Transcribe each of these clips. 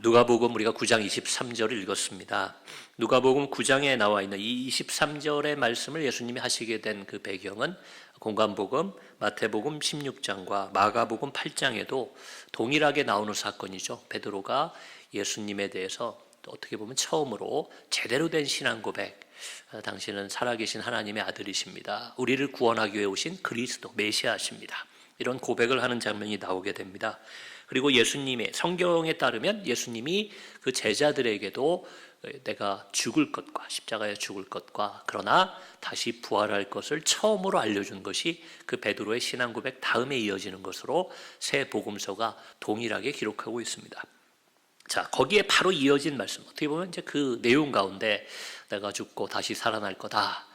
누가복음 우리가 9장 23절을 읽었습니다. 누가복음 9장에 나와 있는 이 23절의 말씀을 예수님이 하시게 된 그 배경은 공관복음, 마태복음 16장과 마가복음 8장에도 동일하게 나오는 사건이죠. 베드로가 예수님에 대해서 어떻게 보면 처음으로 제대로 된 신앙 고백, 당신은 살아계신 하나님의 아들이십니다. 우리를 구원하기 위해 오신 그리스도, 메시아십니다. 이런 고백을 하는 장면이 나오게 됩니다. 그리고 예수님의 성경에 따르면 예수님이 그 제자들에게도 내가 죽을 것과 십자가에 죽을 것과 그러나 다시 부활할 것을 처음으로 알려준 것이 그 베드로의 신앙 고백 다음에 이어지는 것으로 새 복음서가 동일하게 기록하고 있습니다. 자, 거기에 바로 이어진 말씀, 어떻게 보면 이제 그 내용 가운데 내가 죽고 다시 살아날 거다.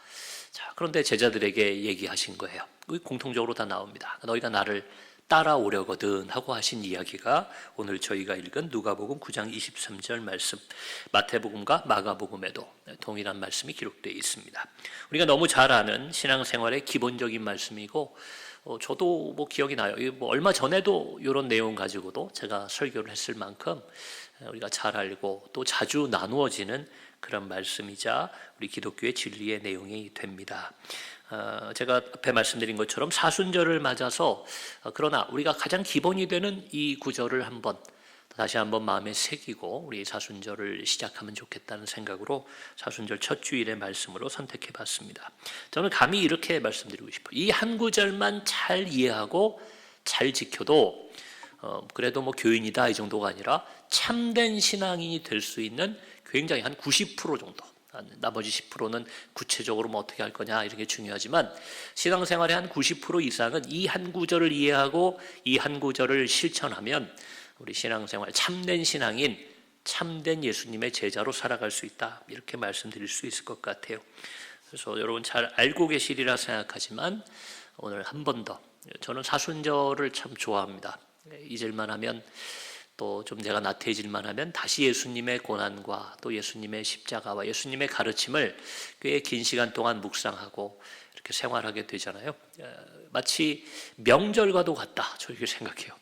자, 그런데 제자들에게 얘기하신 거예요. 공통적으로 다 나옵니다. 너희가 나를 따라오려거든 하고 하신 이야기가 오늘 저희가 읽은 누가복음 9장 23절 말씀, 마태복음과 마가복음에도 동일한 말씀이 기록되어 있습니다. 우리가 너무 잘 아는 신앙생활의 기본적인 말씀이고 저도 기억이 나요. 얼마 전에도 이런 내용 가지고도 제가 설교를 했을 만큼 우리가 잘 알고 또 자주 나누어지는 그런 말씀이자 우리 기독교의 진리의 내용이 됩니다. 제가 앞에 말씀드린 것처럼 사순절을 맞아서 그러나 우리가 가장 기본이 되는 이 구절을 다시 한번 마음에 새기고 우리 사순절을 시작하면 좋겠다는 생각으로 사순절 첫 주일의 말씀으로 선택해 봤습니다. 저는 감히 이렇게 말씀드리고 싶어요. 이 한 구절만 잘 이해하고 잘 지켜도 그래도 교인이다 이 정도가 아니라 참된 신앙인이 될 수 있는 굉장히 한 90% 정도, 나머지 10%는 구체적으로 어떻게 할 거냐 이런 게 중요하지만 신앙생활의 한 90% 이상은 이 한 구절을 이해하고 이 한 구절을 실천하면 우리 신앙생활 참된 신앙인, 참된 예수님의 제자로 살아갈 수 있다, 이렇게 말씀드릴 수 있을 것 같아요. 그래서 여러분 잘 알고 계시리라 생각하지만 오늘 한 번 더, 저는 사순절을 참 좋아합니다. 잊을만 하면 또 좀 내가 나태해질만 하면 다시 예수님의 고난과 또 예수님의 십자가와 예수님의 가르침을 꽤 긴 시간 동안 묵상하고 이렇게 생활하게 되잖아요. 마치 명절과도 같다, 저 이렇게 생각해요.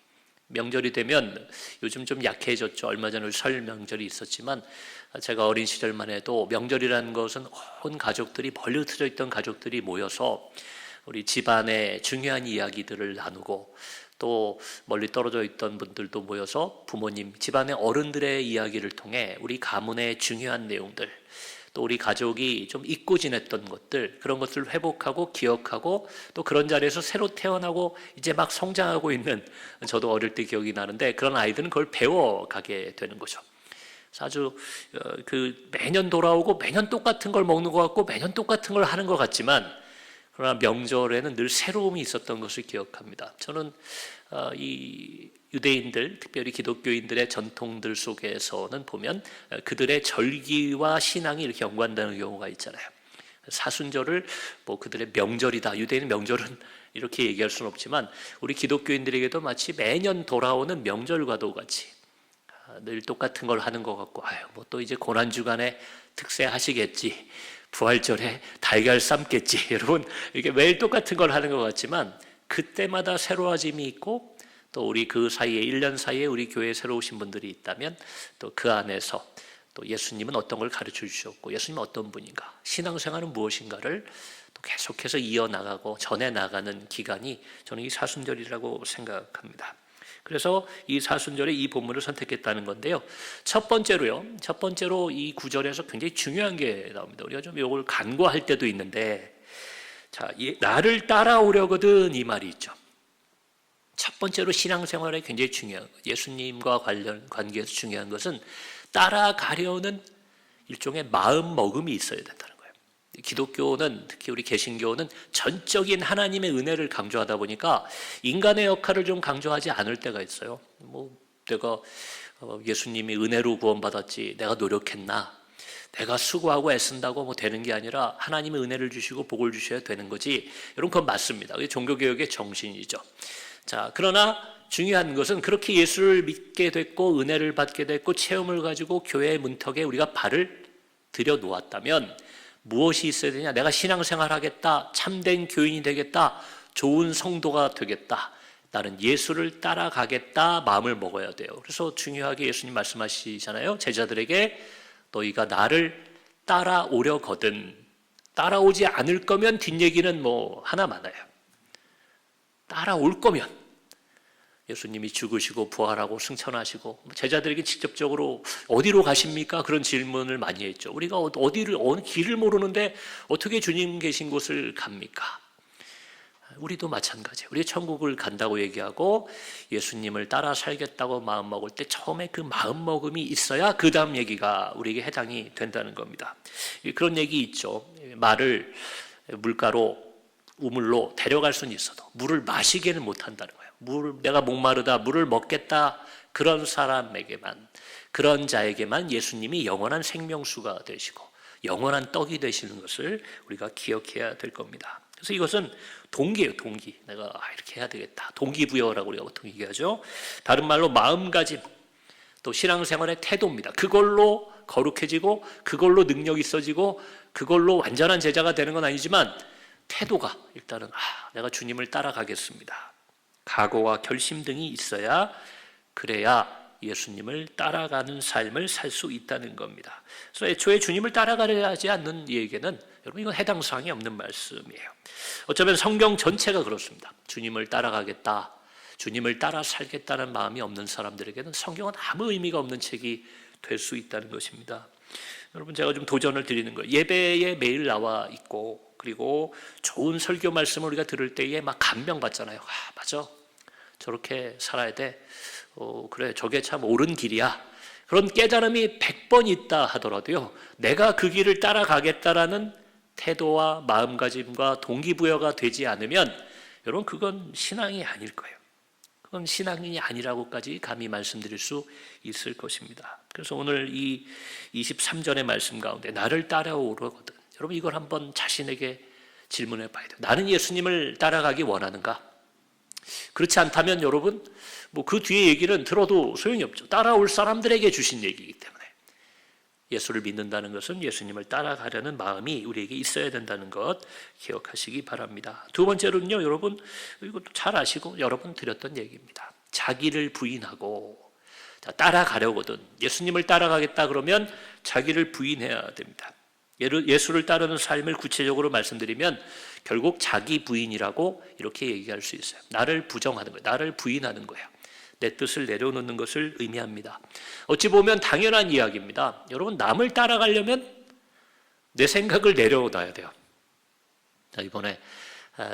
명절이 되면 요즘 좀 약해졌죠. 얼마 전에 설 명절이 있었지만 제가 어린 시절만 해도 명절이라는 것은 온 가족들이, 멀리 흩어져 있던 가족들이 모여서 우리 집안의 중요한 이야기들을 나누고 또 멀리 떨어져 있던 분들도 모여서 부모님, 집안의 어른들의 이야기를 통해 우리 가문의 중요한 내용들, 또 우리 가족이 좀 잊고 지냈던 것들, 그런 것들을 회복하고 기억하고 또 그런 자리에서 새로 태어나고 이제 막 성장하고 있는, 저도 어릴 때 기억이 나는데 그런 아이들은 그걸 배워가게 되는 거죠. 아주 매년 돌아오고 매년 똑같은 걸 먹는 것 같고 매년 똑같은 걸 하는 것 같지만 그러나 명절에는 늘 새로움이 있었던 것을 기억합니다. 저는 이 유대인들, 특별히 기독교인들의 전통들 속에서는 보면 그들의 절기와 신앙이 이렇게 연관되는 경우가 있잖아요. 사순절을 그들의 명절이다, 유대인 명절은 이렇게 얘기할 수는 없지만 우리 기독교인들에게도 마치 매년 돌아오는 명절과도 같이 늘 똑같은 걸 하는 것 같고, 또 이제 고난주간에 특세하시겠지, 부활절에 달걀 삶겠지, 여러분 이렇게 매일 똑같은 걸 하는 것 같지만 그때마다 새로워짐이 있고 또 우리 그 사이에 1년 사이에 우리 교회에 새로 오신 분들이 있다면 또 그 안에서 또 예수님은 어떤 걸 가르쳐 주셨고 예수님은 어떤 분인가, 신앙생활은 무엇인가를 또 계속해서 이어나가고 전해나가는 기간이 저는 이 사순절이라고 생각합니다. 그래서 이 사순절에 이 본문을 선택했다는 건데요. 첫 번째로 이 구절에서 굉장히 중요한 게 나옵니다. 우리가 좀 이걸 간과할 때도 있는데, 자, 나를 따라오려거든 이 말이 있죠. 첫 번째로 신앙생활에 굉장히 중요한, 예수님과 관계에서 중요한 것은 따라가려는 일종의 마음먹음이 있어야 된다는 거예요. 기독교는, 특히 우리 개신교는 전적인 하나님의 은혜를 강조하다 보니까 인간의 역할을 좀 강조하지 않을 때가 있어요. 내가 예수님이 은혜로 구원받았지 내가 노력했나, 내가 수고하고 애쓴다고 되는 게 아니라 하나님의 은혜를 주시고 복을 주셔야 되는 거지, 이런 건 맞습니다. 그게 종교개혁의 정신이죠. 자, 그러나 중요한 것은 그렇게 예수를 믿게 됐고 은혜를 받게 됐고 체험을 가지고 교회의 문턱에 우리가 발을 들여놓았다면 무엇이 있어야 되냐? 내가 신앙생활 하겠다, 참된 교인이 되겠다, 좋은 성도가 되겠다, 나는 예수를 따라가겠다 마음을 먹어야 돼요. 그래서 중요하게 예수님 말씀하시잖아요. 제자들에게 너희가 나를 따라오려거든, 따라오지 않을 거면 뒷얘기는 뭐 하나 많아요. 따라올 거면 예수님이 죽으시고 부활하고 승천하시고 제자들에게 직접적으로 어디로 가십니까? 그런 질문을 많이 했죠. 우리가 어느 길을 모르는데 어떻게 주님 계신 곳을 갑니까? 우리도 마찬가지예요. 우리 천국을 간다고 얘기하고 예수님을 따라 살겠다고 마음먹을 때 처음에 그 마음먹음이 있어야 그 다음 얘기가 우리에게 해당이 된다는 겁니다. 그런 얘기 있죠. 말을 물가로 우물로 데려갈 수는 있어도 물을 마시게는 못한다는 거예요. 내가 목마르다 물을 먹겠다, 그런 사람에게만, 그런 자에게만 예수님이 영원한 생명수가 되시고 영원한 떡이 되시는 것을 우리가 기억해야 될 겁니다. 그래서 이것은 동기예요. 동기. 내가 이렇게 해야 되겠다. 동기부여라고 우리가 보통 얘기하죠. 다른 말로 마음가짐, 또 신앙생활의 태도입니다. 그걸로 거룩해지고 그걸로 능력이 있어지고 그걸로 완전한 제자가 되는 건 아니지만 태도가 일단은 내가 주님을 따라가겠습니다. 각오와 결심 등이 있어야, 그래야 예수님을 따라가는 삶을 살 수 있다는 겁니다. 그래서 애초에 주님을 따라가려 하지 않는 이에게는 여러분 이건 해당 사항이 없는 말씀이에요. 어쩌면 성경 전체가 그렇습니다. 주님을 따라가겠다, 주님을 따라 살겠다는 마음이 없는 사람들에게는 성경은 아무 의미가 없는 책이 될 수 있다는 것입니다. 여러분 제가 좀 도전을 드리는 거예요. 예배에 매일 나와 있고 그리고 좋은 설교 말씀을 우리가 들을 때에 막 감명받잖아요. 맞아, 저렇게 살아야 돼. 그래, 저게 참 옳은 길이야. 그런 깨달음이 100번 있다 하더라도요, 내가 그 길을 따라가겠다라는 태도와 마음가짐과 동기부여가 되지 않으면 여러분 그건 신앙이 아닐 거예요. 그건 신앙이 아니라고까지 감히 말씀드릴 수 있을 것입니다. 그래서 오늘 이 23절의 말씀 가운데 나를 따라오려거든, 여러분 이걸 한번 자신에게 질문해 봐야 돼요. 나는 예수님을 따라가기 원하는가? 그렇지 않다면 여러분 뭐 그 뒤에 얘기는 들어도 소용이 없죠. 따라올 사람들에게 주신 얘기이기 때문에 예수를 믿는다는 것은 예수님을 따라가려는 마음이 우리에게 있어야 된다는 것 기억하시기 바랍니다. 두 번째로는요, 여러분 이것도 잘 아시고 여러 번 드렸던 얘기입니다. 자기를 부인하고 따라가려거든, 예수님을 따라가겠다 그러면 자기를 부인해야 됩니다. 예수를 따르는 삶을 구체적으로 말씀드리면 결국 자기 부인이라고 이렇게 얘기할 수 있어요. 나를 부정하는 거예요. 나를 부인하는 거예요. 내 뜻을 내려놓는 것을 의미합니다. 어찌 보면 당연한 이야기입니다. 여러분 남을 따라가려면 내 생각을 내려놔야 돼요. 이번에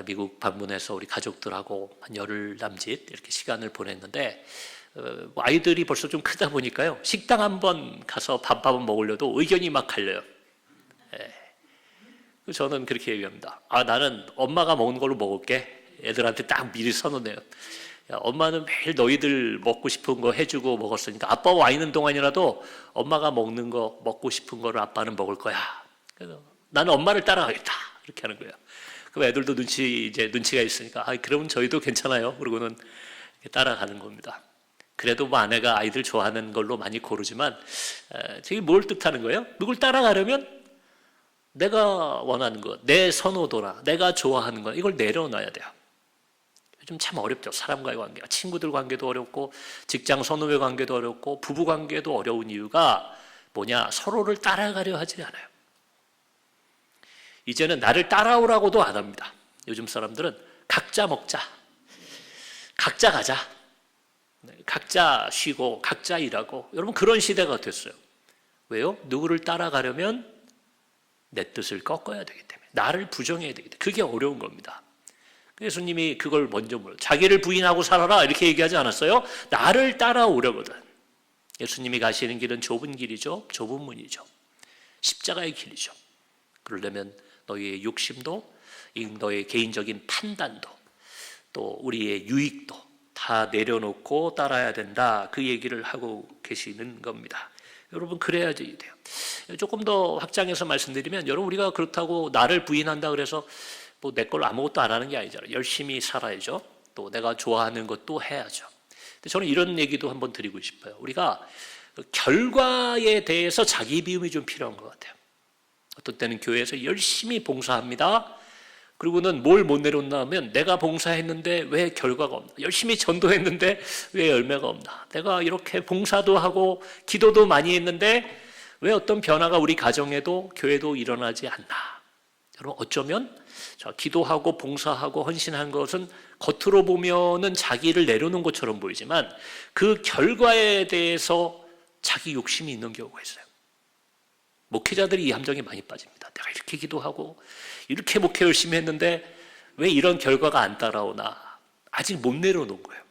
미국 방문해서 우리 가족들하고 한 열흘 남짓 이렇게 시간을 보냈는데 아이들이 벌써 좀 크다 보니까요, 식당 한번 가서 밥 한번 먹으려도 의견이 막 갈려요. 저는 그렇게 얘기합니다. 나는 엄마가 먹는 걸로 먹을게. 애들한테 딱 미리 선언해요. 야, 엄마는 매일 너희들 먹고 싶은 거 해주고 먹었으니까 아빠 와 있는 동안이라도 엄마가 먹는 거, 먹고 싶은 거를 아빠는 먹을 거야. 그래서 나는 엄마를 따라가겠다, 이렇게 하는 거예요. 그럼 애들도 눈치가 있으니까 그러면 저희도 괜찮아요. 그러고는 따라가는 겁니다. 그래도 뭐 아내가 아이들 좋아하는 걸로 많이 고르지만 저게 뭘 뜻하는 거예요? 누굴 따라가려면 내가 원하는 것, 내 선호도나 내가 좋아하는 것, 이걸 내려놔야 돼요. 요즘 참 어렵죠. 사람과의 관계가, 친구들 관계도 어렵고 직장 선후배 관계도 어렵고 부부 관계도 어려운 이유가 뭐냐? 서로를 따라가려 하지 않아요. 이제는 나를 따라오라고도 안 합니다. 요즘 사람들은 각자 먹자, 각자 가자, 각자 쉬고 각자 일하고, 여러분 그런 시대가 됐어요. 왜요? 누구를 따라가려면 내 뜻을 꺾어야 되기 때문에, 나를 부정해야 되기 때문에. 그게 어려운 겁니다. 예수님이 그걸 먼저 물어요. 자기를 부인하고 살아라 이렇게 얘기하지 않았어요? 나를 따라오려거든. 예수님이 가시는 길은 좁은 길이죠. 좁은 문이죠. 십자가의 길이죠. 그러려면 너희의 욕심도, 너의 개인적인 판단도, 또 우리의 유익도 다 내려놓고 따라야 된다, 그 얘기를 하고 계시는 겁니다. 여러분 그래야지 돼요. 조금 더 확장해서 말씀드리면, 여러분 우리가 그렇다고 나를 부인한다 그래서 뭐 내 걸 아무것도 안 하는 게 아니잖아요. 열심히 살아야죠. 또 내가 좋아하는 것도 해야죠. 근데 저는 이런 얘기도 한번 드리고 싶어요. 우리가 결과에 대해서 자기 비움이 좀 필요한 것 같아요. 어떤 때는 교회에서 열심히 봉사합니다. 그리고는 뭘 못 내려놓나 하면 내가 봉사했는데 왜 결과가 없나? 열심히 전도했는데 왜 열매가 없나? 내가 이렇게 봉사도 하고 기도도 많이 했는데 왜 어떤 변화가 우리 가정에도 교회도 일어나지 않나? 여러분 어쩌면 기도하고 봉사하고 헌신한 것은 겉으로 보면은 자기를 내려놓은 것처럼 보이지만 그 결과에 대해서 자기 욕심이 있는 경우가 있어요. 목회자들이 이 함정에 많이 빠집니다. 내가 이렇게 기도하고 이렇게 목회 열심히 했는데 왜 이런 결과가 안 따라오나? 아직 못 내려놓은 거예요.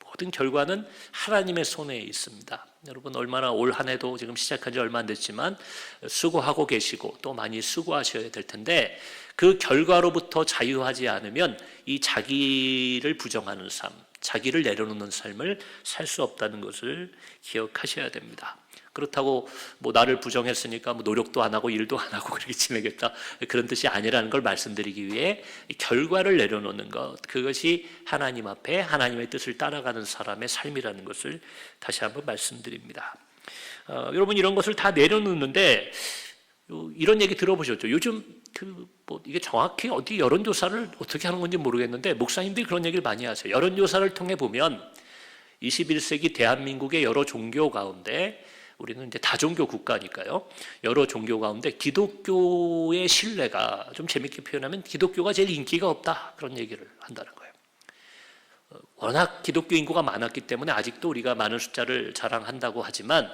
모든 결과는 하나님의 손에 있습니다. 여러분 얼마나 올 한 해도 지금 시작한 지 얼마 안 됐지만 수고하고 계시고 또 많이 수고하셔야 될 텐데 그 결과로부터 자유하지 않으면 이 자기를 부정하는 삶, 자기를 내려놓는 삶을 살 수 없다는 것을 기억하셔야 됩니다. 그렇다고 뭐 나를 부정했으니까 뭐 노력도 안 하고 일도 안 하고 그렇게 지내겠다 그런 뜻이 아니라는 걸 말씀드리기 위해 결과를 내려놓는 것, 그것이 하나님 앞에 하나님의 뜻을 따라가는 사람의 삶이라는 것을 다시 한번 말씀드립니다. 여러분 이런 것을 다 내려놓는데 이런 얘기 들어보셨죠? 요즘 이게 정확히 어디 여론조사를 어떻게 하는 건지 모르겠는데 목사님들이 그런 얘기를 많이 하세요. 여론조사를 통해 보면 21세기 대한민국의 여러 종교 가운데 우리는 이제 다종교 국가니까요. 여러 종교 가운데 기독교의 신뢰가 좀 재밌게 표현하면 기독교가 제일 인기가 없다 그런 얘기를 한다는 거예요. 워낙 기독교 인구가 많았기 때문에 아직도 우리가 많은 숫자를 자랑한다고 하지만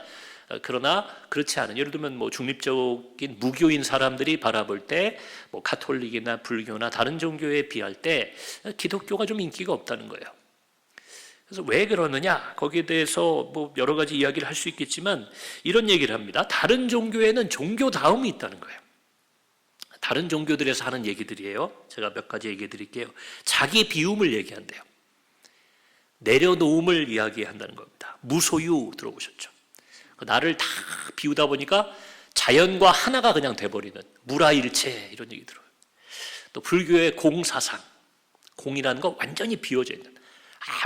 그러나 그렇지 않은 예를 들면 뭐 중립적인 무교인 사람들이 바라볼 때 뭐 가톨릭이나 불교나 다른 종교에 비할 때 기독교가 좀 인기가 없다는 거예요. 그래서 왜 그러느냐 거기에 대해서 뭐 여러 가지 이야기를 할 수 있겠지만 이런 얘기를 합니다. 다른 종교에는 종교다움이 있다는 거예요. 다른 종교들에서 하는 얘기들이에요. 제가 몇 가지 얘기 드릴게요. 자기 비움을 얘기한대요. 내려놓음을 이야기한다는 겁니다. 무소유 들어보셨죠? 나를 다 비우다 보니까 자연과 하나가 그냥 돼버리는 무라일체 이런 얘기 들어요. 또 불교의 공사상, 공이라는 거 완전히 비워져 있는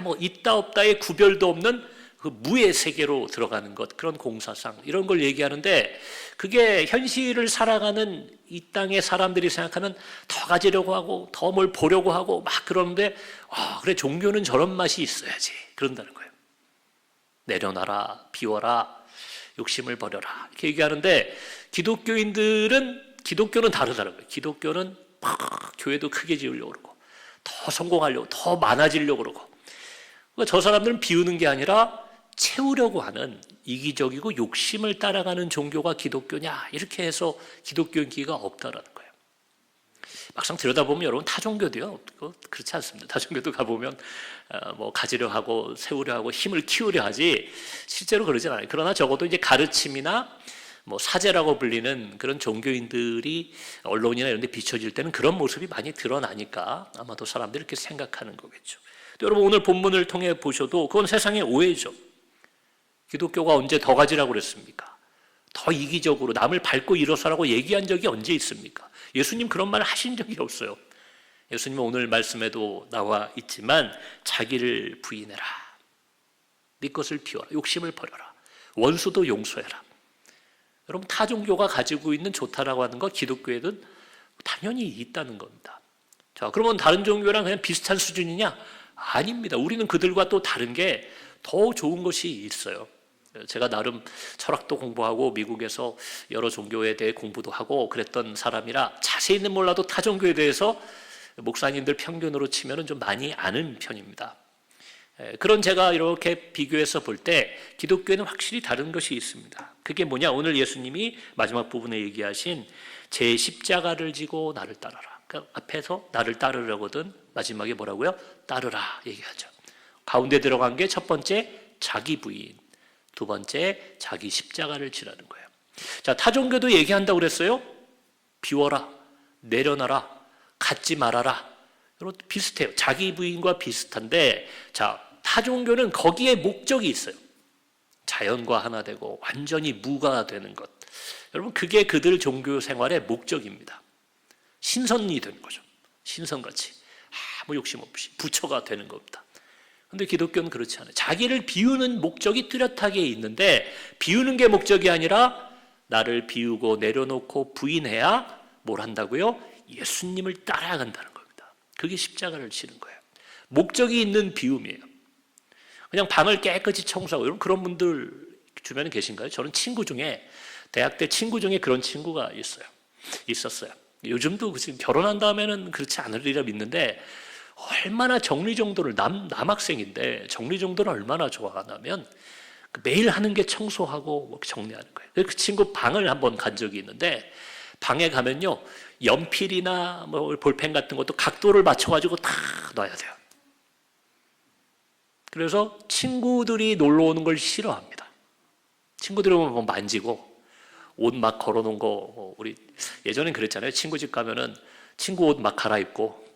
뭐 있다 없다의 구별도 없는 그 무의 세계로 들어가는 것, 그런 공사상 이런 걸 얘기하는데 그게 현실을 살아가는 이 땅의 사람들이 생각하는 더 가지려고 하고 더 뭘 보려고 하고 막 그러는데 그래 종교는 저런 맛이 있어야지 그런다는 거예요. 내려놔라, 비워라, 욕심을 버려라 이렇게 얘기하는데 기독교는 다르다는 거예요. 기독교는 막 교회도 크게 지으려고 그러고 더 성공하려고 더 많아지려고 그러고 그러니까 저 사람들은 비우는 게 아니라 채우려고 하는 이기적이고 욕심을 따라가는 종교가 기독교냐 이렇게 해서 기독교 인기가 없다라는 거예요. 막상 들여다보면 여러분 타종교도요 그렇지 않습니다. 타종교도 가보면 뭐 가지려 하고 세우려 하고 힘을 키우려 하지 실제로 그러진 않아요. 그러나 적어도 이제 가르침이나 뭐 사제라고 불리는 그런 종교인들이 언론이나 이런 데 비춰질 때는 그런 모습이 많이 드러나니까 아마도 사람들이 이렇게 생각하는 거겠죠. 여러분 오늘 본문을 통해 보셔도 그건 세상의 오해죠. 기독교가 언제 더 가지라고 그랬습니까? 더 이기적으로 남을 밟고 일어서라고 얘기한 적이 언제 있습니까? 예수님 그런 말을 하신 적이 없어요. 예수님은 오늘 말씀에도 나와 있지만 자기를 부인해라. 네 것을 비워라. 욕심을 버려라. 원수도 용서해라. 여러분 타종교가 가지고 있는 좋다라고 하는 거 기독교에는 당연히 있다는 겁니다. 자, 그러면 다른 종교랑 그냥 비슷한 수준이냐? 아닙니다. 우리는 그들과 또 다른 게 더 좋은 것이 있어요. 제가 나름 철학도 공부하고 미국에서 여러 종교에 대해 공부도 하고 그랬던 사람이라 자세히는 몰라도 타 종교에 대해서 목사님들 평균으로 치면 좀 많이 아는 편입니다. 그런 제가 이렇게 비교해서 볼 때 기독교에는 확실히 다른 것이 있습니다. 그게 뭐냐? 오늘 예수님이 마지막 부분에 얘기하신 제 십자가를 지고 나를 따르라. 그러니까 앞에서 나를 따르려거든 마지막에 뭐라고요? 따르라 얘기하죠. 가운데 들어간 게 첫 번째 자기 부인, 두 번째 자기 십자가를 지라는 거예요. 자, 타종교도 얘기한다고 그랬어요. 비워라, 내려놔라, 갖지 말아라. 여러분 비슷해요. 자기 부인과 비슷한데 자, 타종교는 거기에 목적이 있어요. 자연과 하나 되고 완전히 무가 되는 것. 여러분 그게 그들 종교 생활의 목적입니다. 신선이 되는 거죠. 신선같이 아무 욕심 없이 부처가 되는 겁니다. 그런데 기독교는 그렇지 않아요. 자기를 비우는 목적이 뚜렷하게 있는데 비우는 게 목적이 아니라 나를 비우고 내려놓고 부인해야 뭘 한다고요? 예수님을 따라간다는 겁니다. 그게 십자가를 지는 거예요. 목적이 있는 비움이에요. 그냥 방을 깨끗이 청소하고, 여러분 그런 분들 주변에 계신가요? 저는 친구 중에, 대학 때 친구 중에 그런 친구가 있었어요. 요즘도 지금 결혼한 다음에는 그렇지 않으리라 믿는데, 얼마나 정리정돈을, 남학생인데 정리정돈을 얼마나 좋아하냐면 매일 하는 게 청소하고 정리하는 거예요. 그 친구 방을 한번 간 적이 있는데, 방에 가면요 연필이나 뭐 볼펜 같은 것도 각도를 맞춰가지고 다 놔야 돼요. 그래서 친구들이 놀러 오는 걸 싫어합니다. 친구들이 오면 뭐 만지고, 옷 막 걸어놓은 거, 우리 예전엔 그랬잖아요. 친구 집 가면은 친구 옷 막 갈아입고,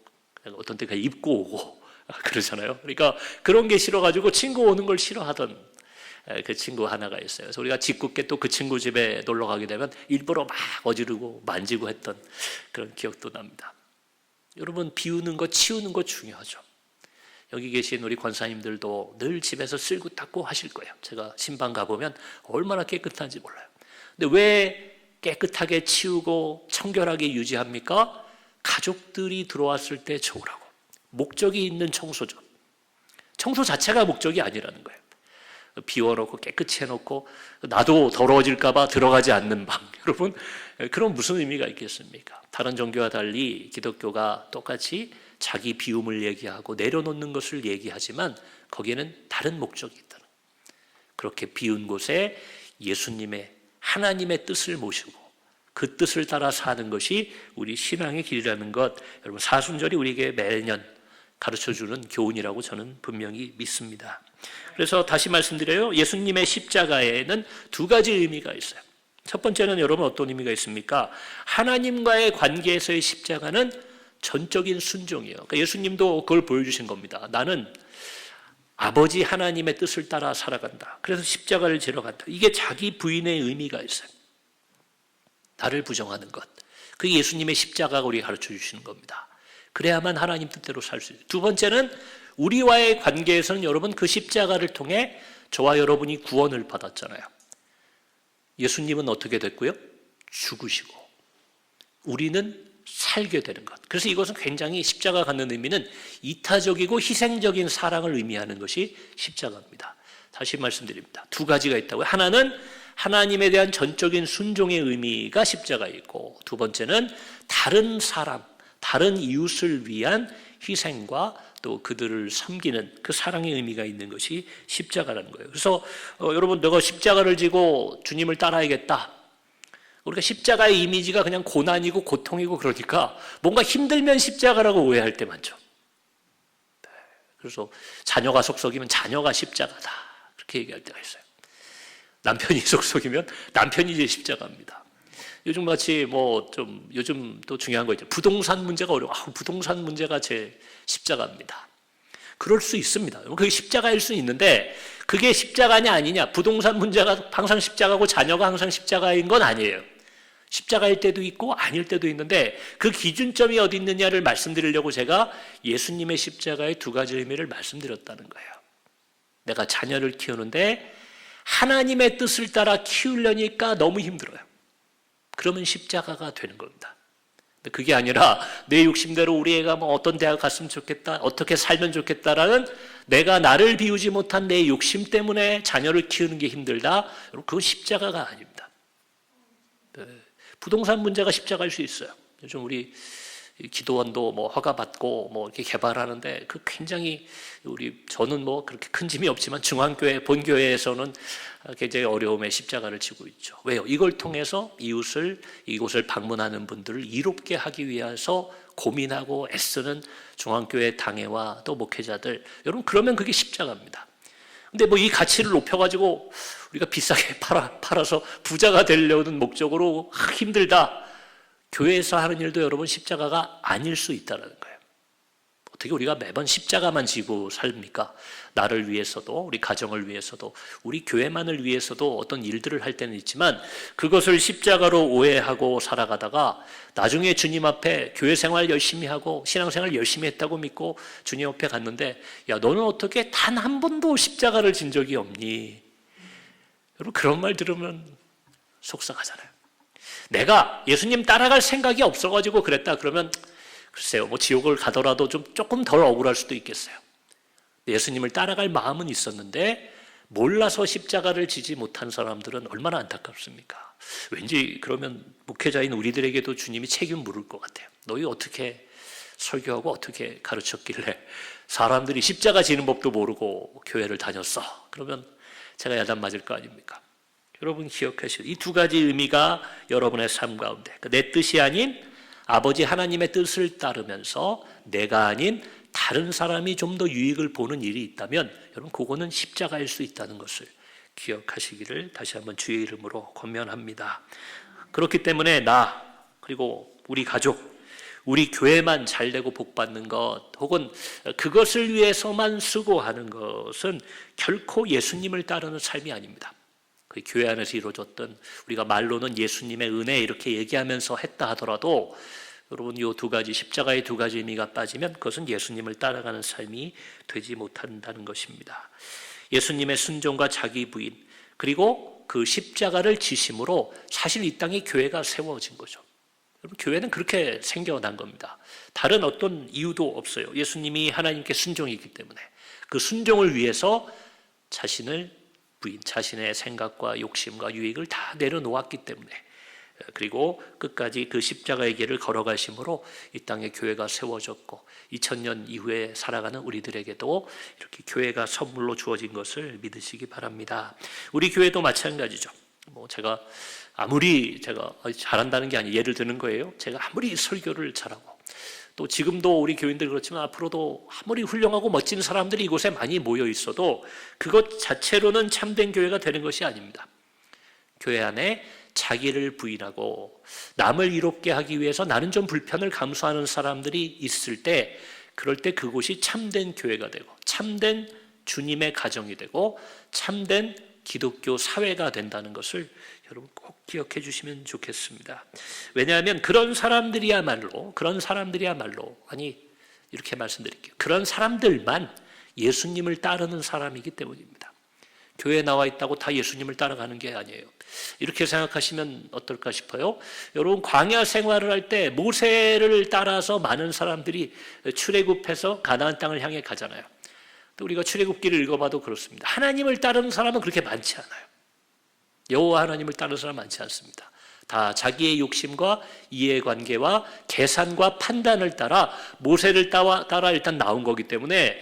어떤 때 그냥 입고 오고 그러잖아요. 그러니까 그런 게 싫어가지고 친구 오는 걸 싫어하던 그 친구 하나가 있어요. 그래서 우리가 짓궂게 또 그 친구 집에 놀러 가게 되면 일부러 막 어지르고 만지고 했던 그런 기억도 납니다. 여러분, 비우는 거, 치우는 거 중요하죠. 여기 계신 우리 권사님들도 늘 집에서 쓸고 닦고 하실 거예요. 제가 신방 가보면 얼마나 깨끗한지 몰라요. 근데 왜 깨끗하게 치우고 청결하게 유지합니까? 가족들이 들어왔을 때 좋으라고. 목적이 있는 청소죠. 청소 자체가 목적이 아니라는 거예요. 비워놓고 깨끗이 해놓고 나도 더러워질까 봐 들어가지 않는 방. 여러분, 그런 무슨 의미가 있겠습니까? 다른 종교와 달리 기독교가 똑같이 자기 비움을 얘기하고 내려놓는 것을 얘기하지만 거기에는 다른 목적이 있다는 거예요. 그렇게 비운 곳에 예수님의, 하나님의 뜻을 모시고 그 뜻을 따라 사는 것이 우리 신앙의 길이라는 것, 여러분 사순절이 우리에게 매년 가르쳐주는 교훈이라고 저는 분명히 믿습니다. 그래서 다시 말씀드려요. 예수님의 십자가에는 두 가지 의미가 있어요. 첫 번째는 여러분 어떤 의미가 있습니까? 하나님과의 관계에서의 십자가는 전적인 순종이에요. 그러니까 예수님도 그걸 보여주신 겁니다. 나는 아버지 하나님의 뜻을 따라 살아간다. 그래서 십자가를 지러 간다. 이게 자기 부인의 의미가 있어요. 나를 부정하는 것. 그게 예수님의 십자가가 우리에게 가르쳐 주시는 겁니다. 그래야만 하나님 뜻대로 살 수 있어요. 두 번째는 우리와의 관계에서는 여러분 그 십자가를 통해 저와 여러분이 구원을 받았잖아요. 예수님은 어떻게 됐고요? 죽으시고 우리는 살게 되는 것. 그래서 이것은 굉장히 십자가 갖는 의미는 이타적이고 희생적인 사랑을 의미하는 것이 십자가입니다. 다시 말씀드립니다. 두 가지가 있다고요. 하나는 하나님에 대한 전적인 순종의 의미가 십자가에 있고, 두 번째는 다른 사람, 다른 이웃을 위한 희생과 또 그들을 섬기는 그 사랑의 의미가 있는 것이 십자가라는 거예요. 그래서 여러분, 내가 십자가를 지고 주님을 따라야겠다. 우리가 십자가의 이미지가 그냥 고난이고 고통이고 그러니까 뭔가 힘들면 십자가라고 오해할 때 많죠. 그래서 자녀가 속썩이면 자녀가 십자가다. 그렇게 얘기할 때가 있어요. 남편이 속썩이면 남편이 이제 십자가입니다. 요즘 같이 요즘 또 중요한 거 있죠. 부동산 문제가 어려워. 부동산 문제가 제 십자가입니다. 그럴 수 있습니다. 그게 십자가일 수 있는데 그게 십자가냐 아니냐. 부동산 문제가 항상 십자가고 자녀가 항상 십자가인 건 아니에요. 십자가일 때도 있고 아닐 때도 있는데 그 기준점이 어디 있느냐를 말씀드리려고 제가 예수님의 십자가의 두 가지 의미를 말씀드렸다는 거예요. 내가 자녀를 키우는데 하나님의 뜻을 따라 키우려니까 너무 힘들어요. 그러면 십자가가 되는 겁니다. 그게 아니라 내 욕심대로 우리 애가 어떤 대학 갔으면 좋겠다, 어떻게 살면 좋겠다라는 내가 나를 비우지 못한 내 욕심 때문에 자녀를 키우는 게 힘들다. 그건 십자가가 아닙니다. 부동산 문제가 십자가일 수 있어요. 요즘 우리 기도원도 허가 받고 이렇게 개발하는데 그 굉장히 저는 그렇게 큰 짐이 없지만 중앙교회 본교회에서는 굉장히 어려움의 십자가를 지고 있죠. 왜요? 이걸 통해서 이곳을 방문하는 분들을 이롭게 하기 위해서 고민하고 애쓰는 중앙교회 당회와 또 목회자들, 여러분 그러면 그게 십자가입니다. 근데 이 가치를 높여가지고 우리가 비싸게 팔아서 부자가 되려는 목적으로 힘들다. 교회에서 하는 일도 여러분 십자가가 아닐 수 있다는 거예요. 어떻게 우리가 매번 십자가만 지고 삽니까? 나를 위해서도, 우리 가정을 위해서도, 우리 교회만을 위해서도 어떤 일들을 할 때는 있지만 그것을 십자가로 오해하고 살아가다가 나중에 주님 앞에 교회 생활 열심히 하고 신앙생활 열심히 했다고 믿고 주님 앞에 갔는데, 야, 너는 어떻게 단 한 번도 십자가를 진 적이 없니? 여러분 그런 말 들으면 속상하잖아요. 내가 예수님 따라갈 생각이 없어가지고 그랬다 그러면 글쎄요, 뭐 지옥을 가더라도 조금 덜 억울할 수도 있겠어요. 예수님을 따라갈 마음은 있었는데 몰라서 십자가를 지지 못한 사람들은 얼마나 안타깝습니까? 왠지 그러면 목회자인 우리들에게도 주님이 책임 물을 것 같아요. 너희 어떻게 설교하고 어떻게 가르쳤길래 사람들이 십자가 지는 법도 모르고 교회를 다녔어? 그러면 제가 야단 맞을 거 아닙니까? 여러분 기억하시고 이 두 가지 의미가 여러분의 삶 가운데 내 뜻이 아닌 아버지 하나님의 뜻을 따르면서 내가 아닌 다른 사람이 좀 더 유익을 보는 일이 있다면 여러분 그거는 십자가일 수 있다는 것을 기억하시기를 다시 한번 주의 이름으로 권면합니다. 그렇기 때문에 나 그리고 우리 가족 우리 교회만 잘되고 복받는 것 혹은 그것을 위해서만 수고하는 것은 결코 예수님을 따르는 삶이 아닙니다. 그 교회 안에서 이루어졌던 우리가 말로는 예수님의 은혜 이렇게 얘기하면서 했다 하더라도 여러분 이 두 가지 십자가의 두 가지 의미가 빠지면 그것은 예수님을 따라가는 삶이 되지 못한다는 것입니다. 예수님의 순종과 자기 부인 그리고 그 십자가를 지심으로 사실 이 땅에 교회가 세워진 거죠. 여러분 교회는 그렇게 생겨난 겁니다. 다른 어떤 이유도 없어요. 예수님이 하나님께 순종이기 때문에 그 순종을 위해서 자신을 부인, 자신의 생각과 욕심과 유익을 다 내려놓았기 때문에 그리고 끝까지 그 십자가의 길을 걸어가심으로 이 땅에 교회가 세워졌고 2000년 이후에 살아가는 우리들에게도 이렇게 교회가 선물로 주어진 것을 믿으시기 바랍니다. 우리 교회도 마찬가지죠. 제가 아무리 잘한다는 게 아니에요. 예를 드는 거예요. 제가 아무리 설교를 잘하고 또 지금도 우리 교인들 그렇지만 앞으로도 아무리 훌륭하고 멋진 사람들이 이곳에 많이 모여 있어도 그것 자체로는 참된 교회가 되는 것이 아닙니다. 교회 안에 자기를 부인하고 남을 이롭게 하기 위해서 나는 좀 불편을 감수하는 사람들이 있을 때 그럴 때 그곳이 참된 교회가 되고 참된 주님의 가정이 되고 참된 기독교 사회가 된다는 것을 여러분 꼭 기억해 주시면 좋겠습니다. 왜냐하면 그런 사람들이야말로 아니 이렇게 말씀드릴게요. 그런 사람들만 예수님을 따르는 사람이기 때문입니다. 교회에 나와 있다고 다 예수님을 따라가는 게 아니에요. 이렇게 생각하시면 어떨까 싶어요. 여러분 광야 생활을 할 때 모세를 따라서 많은 사람들이 출애굽해서 가나안 땅을 향해 가잖아요. 또 우리가 출애굽기를 읽어봐도 그렇습니다. 하나님을 따르는 사람은 그렇게 많지 않아요. 여호와 하나님을 따르는 사람 많지 않습니다. 다 자기의 욕심과 이해관계와 계산과 판단을 따라 모세를 따라 일단 나온 거기 때문에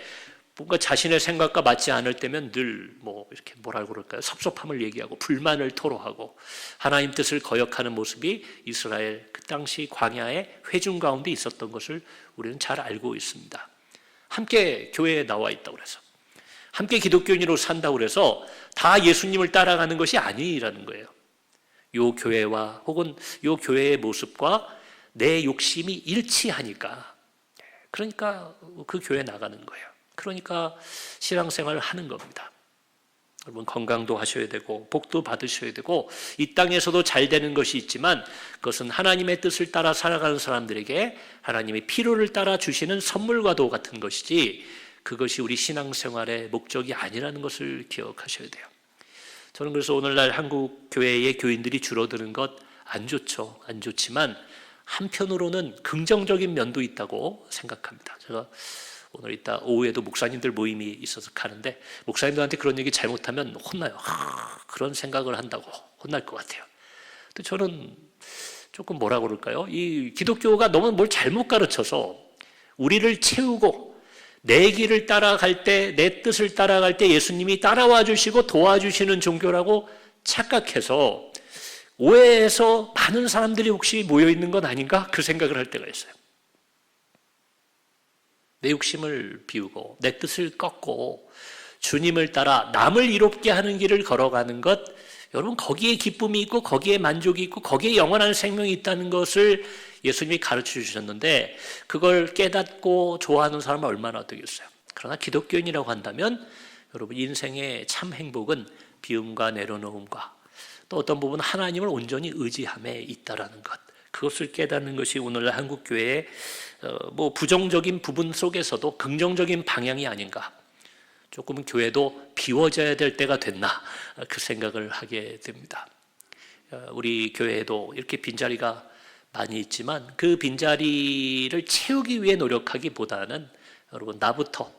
뭔가 자신의 생각과 맞지 않을 때면 늘 이렇게 뭐라고 그럴까요? 섭섭함을 얘기하고 불만을 토로하고 하나님 뜻을 거역하는 모습이 이스라엘 그 당시 광야의 회중 가운데 있었던 것을 우리는 잘 알고 있습니다. 함께 교회에 나와 있다고 그래서 함께 기독교인으로 산다고 그래서 다 예수님을 따라가는 것이 아니라는 거예요. 요 교회와 혹은 요 교회의 모습과 내 욕심이 일치하니까 그러니까 그 교회에 나가는 거예요. 그러니까 신앙생활을 하는 겁니다. 여러분 건강도 하셔야 되고 복도 받으셔야 되고 이 땅에서도 잘 되는 것이 있지만 그것은 하나님의 뜻을 따라 살아가는 사람들에게 하나님의 필요를 따라 주시는 선물과도 같은 것이지 그것이 우리 신앙생활의 목적이 아니라는 것을 기억하셔야 돼요. 저는 그래서 오늘날 한국 교회의 교인들이 줄어드는 것 안 좋죠. 안 좋지만 한편으로는 긍정적인 면도 있다고 생각합니다. 제가 오늘 이따 오후에도 목사님들 모임이 있어서 가는데 목사님들한테 그런 얘기 잘못하면 혼나요. 그런 생각을 한다고 혼날 것 같아요. 근데 저는 조금 뭐라 그럴까요? 이 기독교가 너무 뭘 잘못 가르쳐서 우리를 채우고 내 길을 따라갈 때, 내 뜻을 따라갈 때 예수님이 따라와 주시고 도와주시는 종교라고 착각해서 오해해서 많은 사람들이 혹시 모여있는 건 아닌가? 그 생각을 할 때가 있어요. 내 욕심을 비우고 내 뜻을 꺾고 주님을 따라 남을 이롭게 하는 길을 걸어가는 것, 여러분 거기에 기쁨이 있고 거기에 만족이 있고 거기에 영원한 생명이 있다는 것을 예수님이 가르쳐 주셨는데 그걸 깨닫고 좋아하는 사람은 얼마나 되겠어요. 그러나 기독교인이라고 한다면 여러분 인생의 참 행복은 비움과 내려놓음과 또 어떤 부분 하나님을 온전히 의지함에 있다라는 것, 그것을 깨닫는 것이 오늘날 한국교회의 부정적인 부분 속에서도 긍정적인 방향이 아닌가. 조금은 교회도 비워져야 될 때가 됐나 그 생각을 하게 됩니다. 우리 교회에도 이렇게 빈자리가 많이 있지만 그 빈자리를 채우기 위해 노력하기보다는 여러분 나부터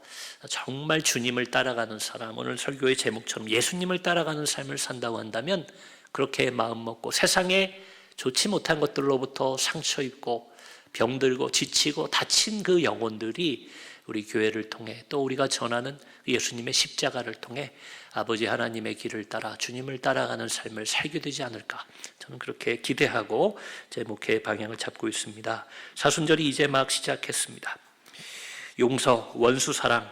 정말 주님을 따라가는 사람, 오늘 설교의 제목처럼 예수님을 따라가는 삶을 산다고 한다면 그렇게 마음 먹고 세상에 좋지 못한 것들로부터 상처 입고 병들고 지치고 다친 그 영혼들이 우리 교회를 통해 또 우리가 전하는 예수님의 십자가를 통해 아버지 하나님의 길을 따라 주님을 따라가는 삶을 살게 되지 않을까, 저는 그렇게 기대하고 제 목회의 방향을 잡고 있습니다. 사순절이 이제 막 시작했습니다. 용서, 원수 사랑,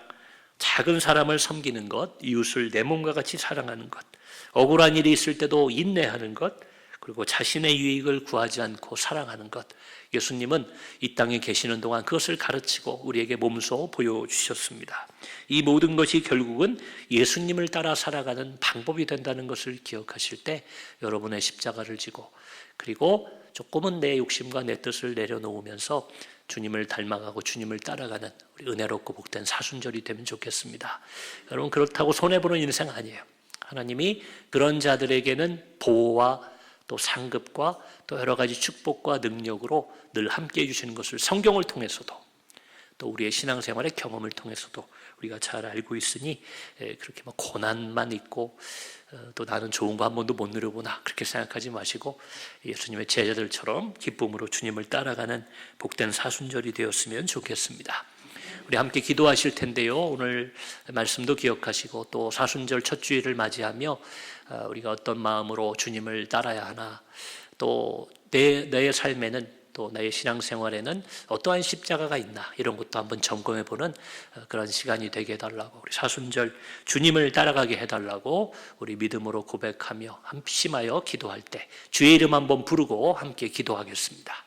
작은 사람을 섬기는 것, 이웃을 내 몸과 같이 사랑하는 것, 억울한 일이 있을 때도 인내하는 것, 그리고 자신의 유익을 구하지 않고 사랑하는 것, 예수님은 이 땅에 계시는 동안 그것을 가르치고 우리에게 몸소 보여주셨습니다. 이 모든 것이 결국은 예수님을 따라 살아가는 방법이 된다는 것을 기억하실 때 여러분의 십자가를 지고 그리고 조금은 내 욕심과 내 뜻을 내려놓으면서 주님을 닮아가고 주님을 따라가는 우리 은혜롭고 복된 사순절이 되면 좋겠습니다. 여러분, 그렇다고 손해보는 인생 아니에요. 하나님이 그런 자들에게는 보호와 또 상급과 또 여러 가지 축복과 능력으로 늘 함께해 주시는 것을 성경을 통해서도 또 우리의 신앙생활의 경험을 통해서도 우리가 잘 알고 있으니 그렇게 막 고난만 있고 또 나는 좋은 거 한 번도 못 누려보나 그렇게 생각하지 마시고 예수님의 제자들처럼 기쁨으로 주님을 따라가는 복된 사순절이 되었으면 좋겠습니다. 우리 함께 기도하실 텐데요. 오늘 말씀도 기억하시고 또 사순절 첫 주일을 맞이하며 우리가 어떤 마음으로 주님을 따라야 하나, 또 내 삶에는 또 나의 신앙생활에는 어떠한 십자가가 있나, 이런 것도 한번 점검해보는 그런 시간이 되게 해달라고, 우리 사순절 주님을 따라가게 해달라고 우리 믿음으로 고백하며 함심하여 기도할 때 주의 이름 한번 부르고 함께 기도하겠습니다.